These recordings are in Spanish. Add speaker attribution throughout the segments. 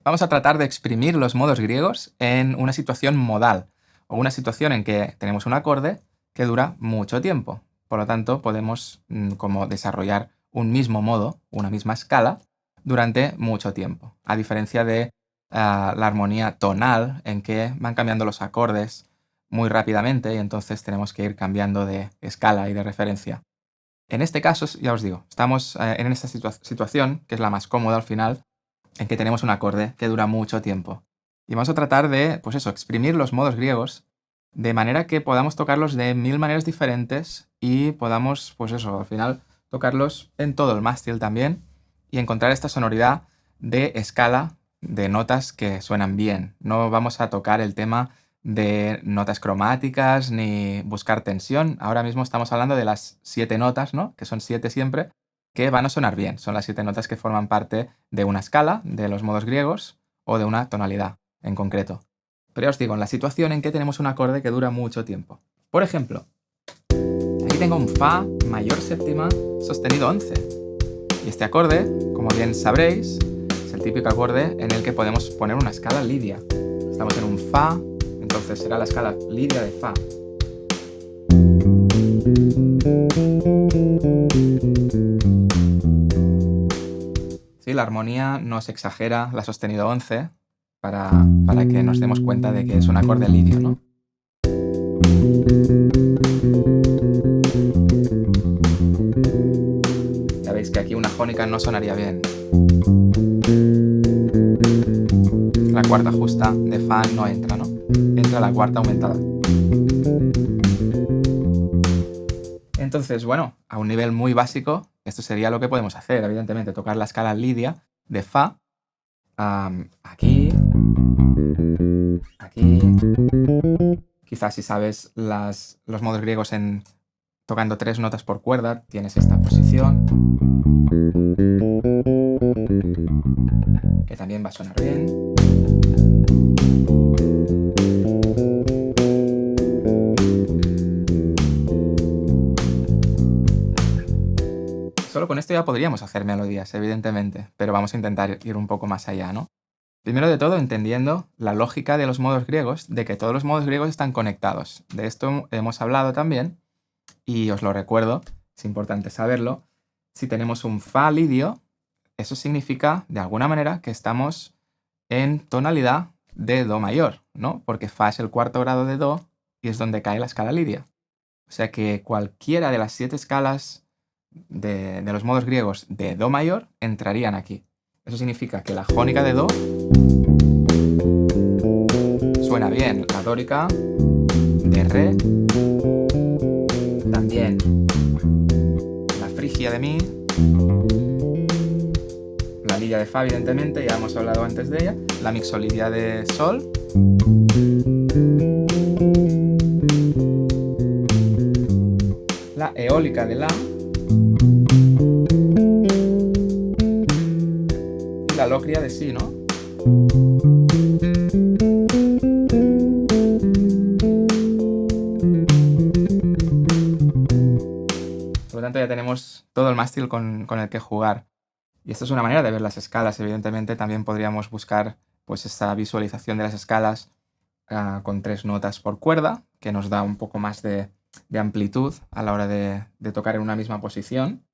Speaker 1: Vamos a tratar de exprimir los modos griegos en una situación modal, o una situación en que tenemos un acorde que dura mucho tiempo. Por lo tanto, podemos como desarrollar un mismo modo, una misma escala, durante mucho tiempo. A diferencia de la armonía tonal, en que van cambiando los acordes muy rápidamente y entonces tenemos que ir cambiando de escala y de referencia. En este caso, ya os digo, estamos en esta situación, que es la más cómoda al final, en que tenemos un acorde que dura mucho tiempo. Y vamos a tratar de, pues eso, exprimir los modos griegos de manera que podamos tocarlos de 1000 maneras diferentes y podamos, pues eso, al final tocarlos en todo el mástil también y encontrar esta sonoridad de escala de notas que suenan bien. No vamos a tocar el tema de notas cromáticas ni buscar tensión. Ahora mismo estamos hablando de las 7 notas, ¿no? Que son 7 siempre, que van a sonar bien. Son las 7 notas que forman parte de una escala, de los modos griegos, o de una tonalidad en concreto. Pero ya os digo, en la situación en que tenemos un acorde que dura mucho tiempo. Por ejemplo, aquí tengo un Fa mayor séptima sostenido 11. Y este acorde, como bien sabréis, es el típico acorde en el que podemos poner una escala lidia. Estamos en un Fa, entonces será la escala lidia de Fa. Sí, la armonía nos exagera la sostenido 11 para que nos demos cuenta de que es un acorde lidio, ¿no? Ya veis que aquí una jónica no sonaría bien. La cuarta justa de Fa no entra, ¿no? Entra la cuarta aumentada. Entonces, bueno, a un nivel muy básico, esto sería lo que podemos hacer, evidentemente, tocar la escala lidia de Fa, aquí, aquí. Quizás si sabes los modos griegos tocando 3 notas por cuerda, tienes esta posición, que también va a sonar bien. Solo con esto ya podríamos hacer melodías, evidentemente, pero vamos a intentar ir un poco más allá, ¿no? Primero de todo, entendiendo la lógica de los modos griegos, de que todos los modos griegos están conectados. De esto hemos hablado también, y os lo recuerdo, es importante saberlo. Si tenemos un Fa lidio, eso significa, de alguna manera, que estamos en tonalidad de Do mayor, ¿no? Porque Fa es el cuarto grado de Do y es donde cae la escala lidia. O sea que cualquiera de las 7 escalas de los modos griegos de Do mayor entrarían aquí. Eso significa que la jónica de Do suena bien, la dórica de Re también, la frigia de Mi, la lidia de Fa evidentemente, ya hemos hablado antes de ella, la mixolidia de Sol, la eólica de La y la locria de Si, ¿no? Por lo tanto ya tenemos todo el mástil con el que jugar. Y esta es una manera de ver las escalas. Evidentemente también podríamos buscar pues esta visualización de las escalas con 3 notas por cuerda, que nos da un poco más de amplitud a la hora de tocar en una misma posición.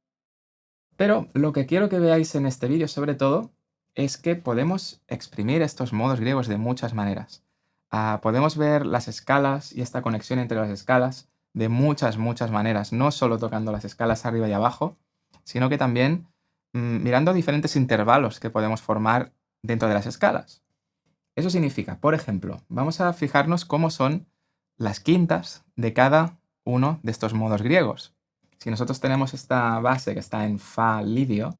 Speaker 1: Pero lo que quiero que veáis en este vídeo sobre todo es que podemos exprimir estos modos griegos de muchas maneras. Podemos ver las escalas y esta conexión entre las escalas de muchas maneras, no solo tocando las escalas arriba y abajo, sino que también mirando diferentes intervalos que podemos formar dentro de las escalas. Eso significa, por ejemplo, vamos a fijarnos cómo son las quintas de cada uno de estos modos griegos. Si nosotros tenemos esta base que está en Fa lidio,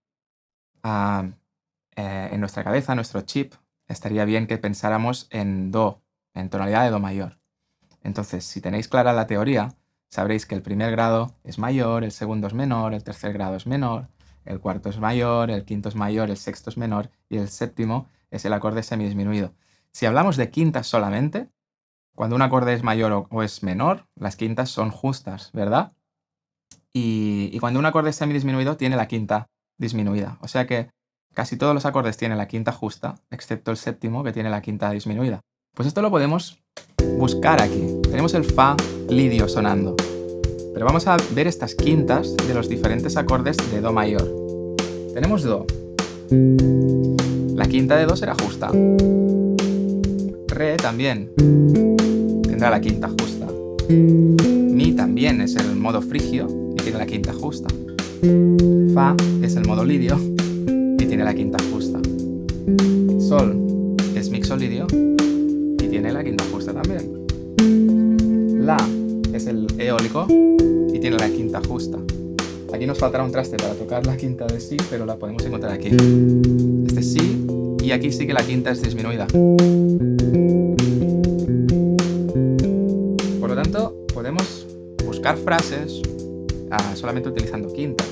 Speaker 1: en nuestra cabeza, nuestro chip, estaría bien que pensáramos en Do, en tonalidad de Do mayor. Entonces, si tenéis clara la teoría, sabréis que el primer grado es mayor, el segundo es menor, el tercer grado es menor, el cuarto es mayor, el quinto es mayor, el sexto es menor y el séptimo es el acorde semidisminuido. Si hablamos de quintas solamente, cuando un acorde es mayor o es menor, las quintas son justas, ¿verdad? Y cuando un acorde es semidisminuido tiene la quinta disminuida. O sea que casi todos los acordes tienen la quinta justa, excepto el séptimo que tiene la quinta disminuida. Pues esto lo podemos buscar aquí. Tenemos el fa lidio sonando. Pero vamos a ver estas quintas de los diferentes acordes de do mayor. Tenemos do. La quinta de do será justa. Re también tendrá la quinta justa. Mi también es el modo frigio y tiene la quinta justa. Fa es el modo lidio y tiene la quinta justa. Sol es mixolidio y tiene la quinta justa también. La es el eólico y tiene la quinta justa. Aquí nos faltará un traste para tocar la quinta de si, pero la podemos encontrar aquí. Este es si y aquí sí que la quinta es disminuida. Por lo tanto, podemos buscar frases solamente utilizando quintas.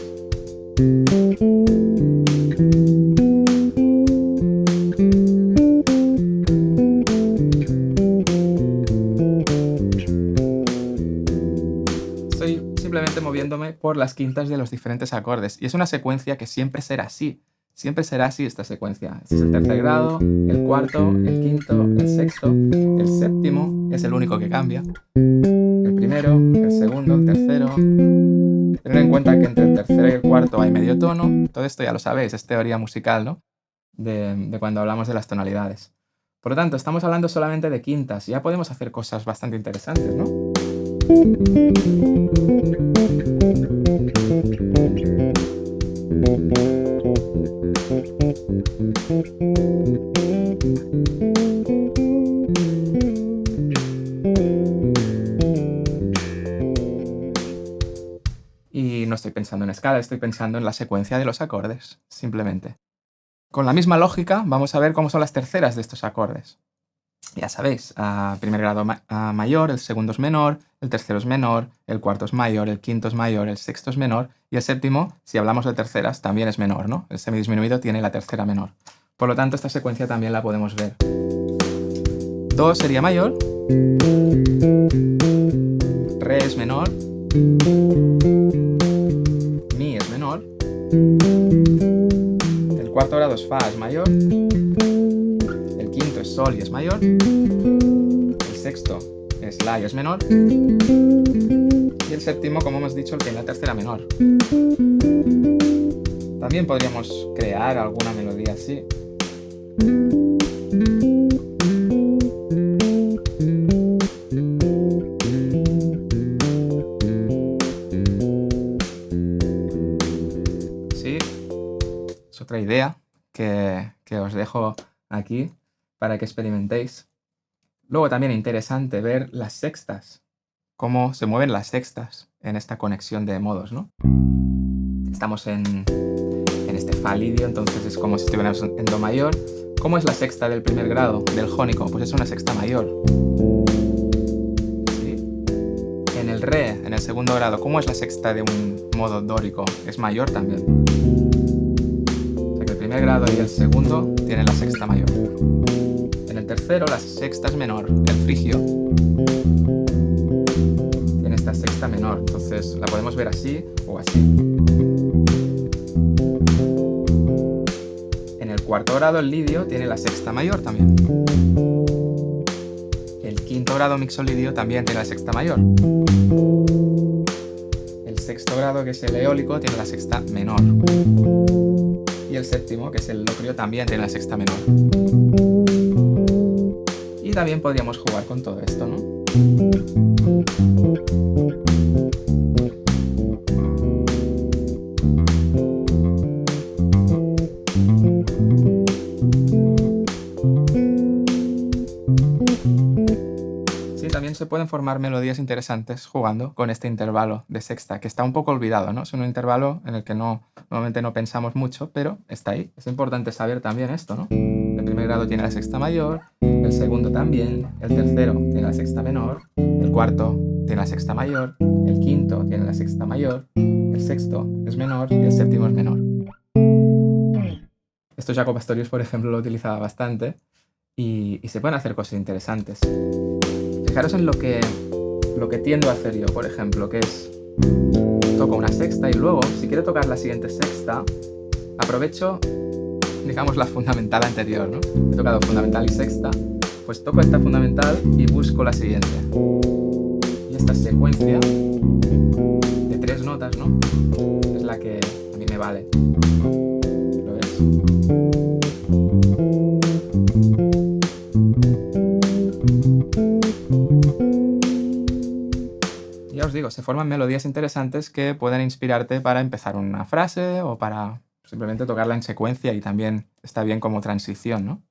Speaker 1: Estoy simplemente moviéndome por las quintas de los diferentes acordes y es una secuencia que siempre será así. Siempre será así esta secuencia. Este es el tercer grado, el cuarto, el quinto, el sexto, el séptimo es el único que cambia. El primero, el segundo, el tercero. Tener en cuenta que entre el tercero y el cuarto hay medio tono. Todo esto ya lo sabéis, es teoría musical, ¿no? De cuando hablamos de las tonalidades. Por lo tanto, estamos hablando solamente de quintas y ya podemos hacer cosas bastante interesantes, ¿no? Y no estoy pensando en escala, estoy pensando en la secuencia de los acordes, simplemente. Con la misma lógica, vamos a ver cómo son las terceras de estos acordes. Ya sabéis, primer grado mayor, el segundo es menor, el tercero es menor, el cuarto es mayor, el quinto es mayor, el sexto es menor y el séptimo, si hablamos de terceras, también es menor, ¿no? El semidisminuido tiene la tercera menor. Por lo tanto, esta secuencia también la podemos ver. Do sería mayor, re es menor, mi es menor, el cuarto grado es fa es mayor, el quinto es sol y es mayor, el sexto es la y es menor y el séptimo, como hemos dicho, tiene la tercera menor. También podríamos crear alguna melodía así. Sí, es otra idea que os dejo aquí para que experimentéis. Luego también interesante ver las sextas, cómo se mueven las sextas en esta conexión de modos, ¿no? Estamos en este fa lidio, entonces es como si estuviéramos en do mayor. ¿Cómo es la sexta del primer grado, del jónico? Pues es una sexta mayor. ¿Sí? En el re, en el segundo grado, ¿cómo es la sexta de un modo dórico? Es mayor también. O sea que el primer grado y el segundo tienen la sexta mayor. En el tercero, la sexta es menor, el frigio tiene esta sexta menor, entonces la podemos ver así o así. En el cuarto grado, el lidio tiene la sexta mayor también. El quinto grado mixolidio también tiene la sexta mayor. El sexto grado, que es el eólico, tiene la sexta menor. Y el séptimo, que es el locrio, también tiene la sexta menor. Y también podríamos jugar con todo esto, ¿no? Sí, también se pueden formar melodías interesantes jugando con este intervalo de sexta, que está un poco olvidado, ¿no? Es un intervalo en el que normalmente no pensamos mucho, pero está ahí. Es importante saber también esto, ¿no? El primer grado tiene la sexta mayor, el segundo también, el tercero tiene la sexta menor, el cuarto tiene la sexta mayor, el quinto tiene la sexta mayor, el sexto es menor y el séptimo es menor. Esto Jaco Pastorius, por ejemplo, lo utilizaba bastante y se pueden hacer cosas interesantes. Fijaros en lo que tiendo a hacer yo, por ejemplo, que es toco una sexta y luego, si quiero tocar la siguiente sexta, aprovecho digamos, la fundamental anterior, ¿no? He tocado fundamental y sexta, pues toco esta fundamental y busco la siguiente. Y esta secuencia de 3 notas, ¿no? Es la que a mí me vale. ¿Lo ves? Ya os digo, se forman melodías interesantes que pueden inspirarte para empezar una frase o para simplemente tocarla en secuencia, y también está bien como transición, ¿no?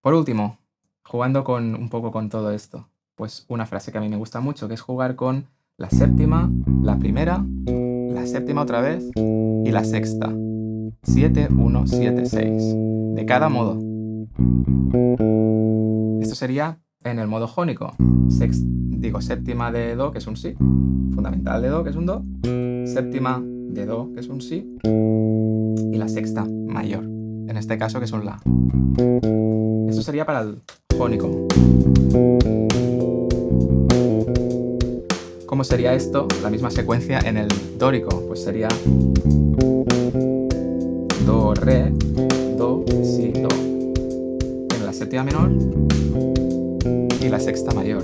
Speaker 1: Por último, jugando un poco con todo esto, pues una frase que a mí me gusta mucho, que es jugar con la séptima, la primera, la séptima otra vez y la sexta. 7, 1, 7, 6. De cada modo. Esto sería en el modo jónico. Séptima de do, que es un si. Fundamental de do, que es un do. Séptima de do, que es un si. Y la sexta mayor, en este caso, que es un la. Esto sería para el jónico. ¿Cómo sería esto? La misma secuencia en el dórico. Pues sería do, re, do, si, do. En la séptima menor y la sexta mayor.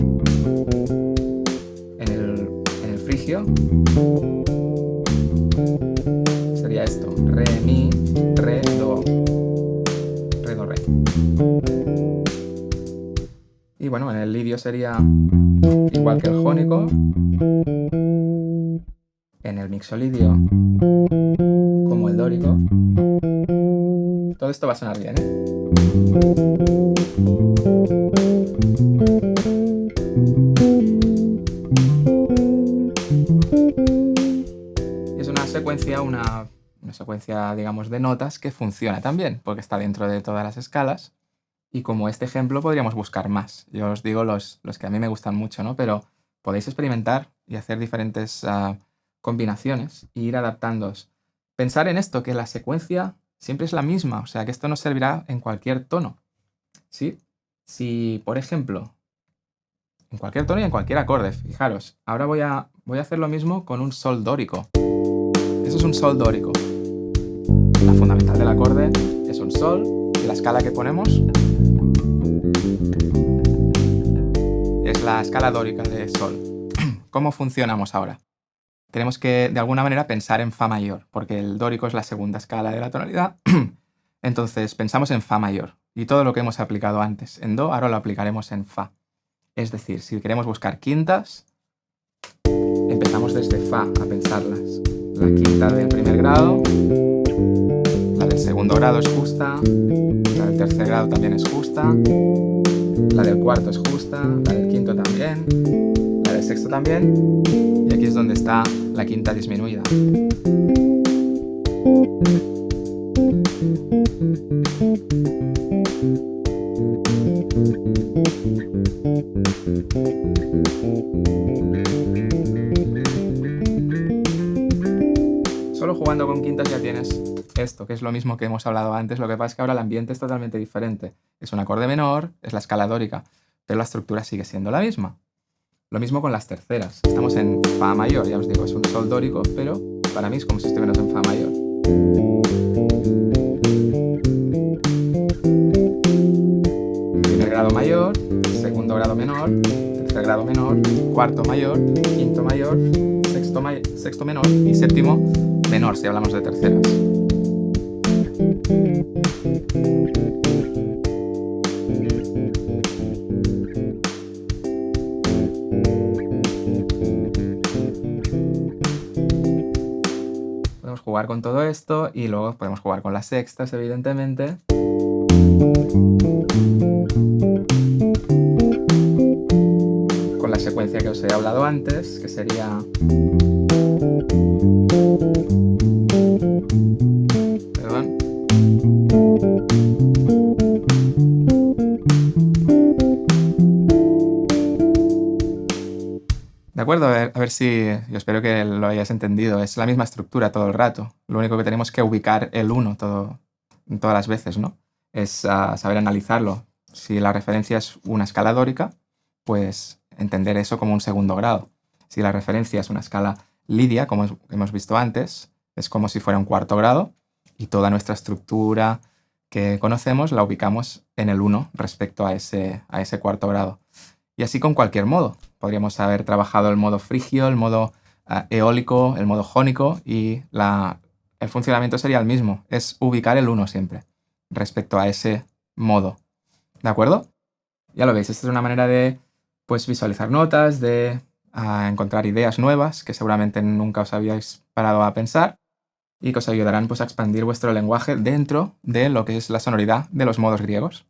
Speaker 1: En el frigio sería esto: re, mi, re, do, re, do, re. Y bueno, en el lidio sería igual que el jónico. En el mixolidio, como el dórico. Todo esto va a sonar bien, ¿eh? Es una secuencia, digamos, de notas que funciona también, porque está dentro de todas las escalas. Y como este ejemplo podríamos buscar más. Yo os digo los que a mí me gustan mucho, ¿no? Pero podéis experimentar y hacer diferentes combinaciones e ir adaptándoos. Pensar en esto, que la secuencia siempre es la misma, o sea, que esto nos servirá en cualquier tono, ¿sí? Si, por ejemplo, en cualquier tono y en cualquier acorde, fijaros, ahora voy a hacer lo mismo con un sol dórico. Eso es un sol dórico. La fundamental del acorde es un sol, y la escala que ponemos es la escala dórica de sol. ¿Cómo funcionamos ahora? Tenemos que, de alguna manera, pensar en fa mayor, porque el dórico es la segunda escala de la tonalidad. Entonces, pensamos en fa mayor. Y todo lo que hemos aplicado antes en do, ahora lo aplicaremos en fa. Es decir, si queremos buscar quintas, empezamos desde fa a pensarlas. La quinta del primer grado, la del segundo grado es justa, la del tercer grado también es justa, la del cuarto es justa, la del quinto también, la del sexto también, y aquí es donde está la quinta disminuida. Solo jugando con quintas ya tienes esto, que es lo mismo que hemos hablado antes. Lo que pasa es que ahora el ambiente es totalmente diferente. Es un acorde menor, es la escala dórica, pero la estructura sigue siendo la misma. Lo mismo con las terceras. Estamos en fa mayor, ya os digo, es un sol dórico, pero para mí es como si estuviéramos en fa mayor. Primer grado mayor, segundo grado menor, tercer grado menor, cuarto mayor, quinto mayor, sexto menor y séptimo menor, si hablamos de terceras. Podemos jugar con todo esto y luego podemos jugar con las sextas, evidentemente. Con la secuencia que os he hablado antes, que sería... Perdón. De acuerdo, a ver si... Yo espero que lo hayáis entendido. Es la misma estructura todo el rato. Lo único que tenemos que ubicar el 1 todas las veces, ¿no? Es saber analizarlo. Si la referencia es una escala dórica, pues entender eso como un segundo grado. Si la referencia es una escala lidia, como hemos visto antes, es como si fuera un cuarto grado, y toda nuestra estructura que conocemos la ubicamos en el 1 respecto a ese cuarto grado. Y así con cualquier modo. Podríamos haber trabajado el modo frigio, el modo eólico, el modo jónico y el funcionamiento sería el mismo. Es ubicar el 1 siempre respecto a ese modo. ¿De acuerdo? Ya lo veis, esta es una manera de visualizar notas, de encontrar ideas nuevas que seguramente nunca os habíais parado a pensar y que os ayudarán a expandir vuestro lenguaje dentro de lo que es la sonoridad de los modos griegos.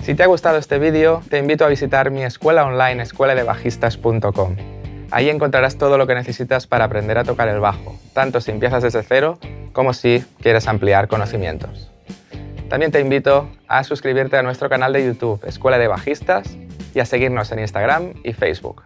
Speaker 2: Si te ha gustado este vídeo, te invito a visitar mi escuela online escueladebajistas.com. Ahí encontrarás todo lo que necesitas para aprender a tocar el bajo, tanto si empiezas desde cero como si quieres ampliar conocimientos. También te invito a suscribirte a nuestro canal de YouTube, Escuela de Bajistas, y a seguirnos en Instagram y Facebook.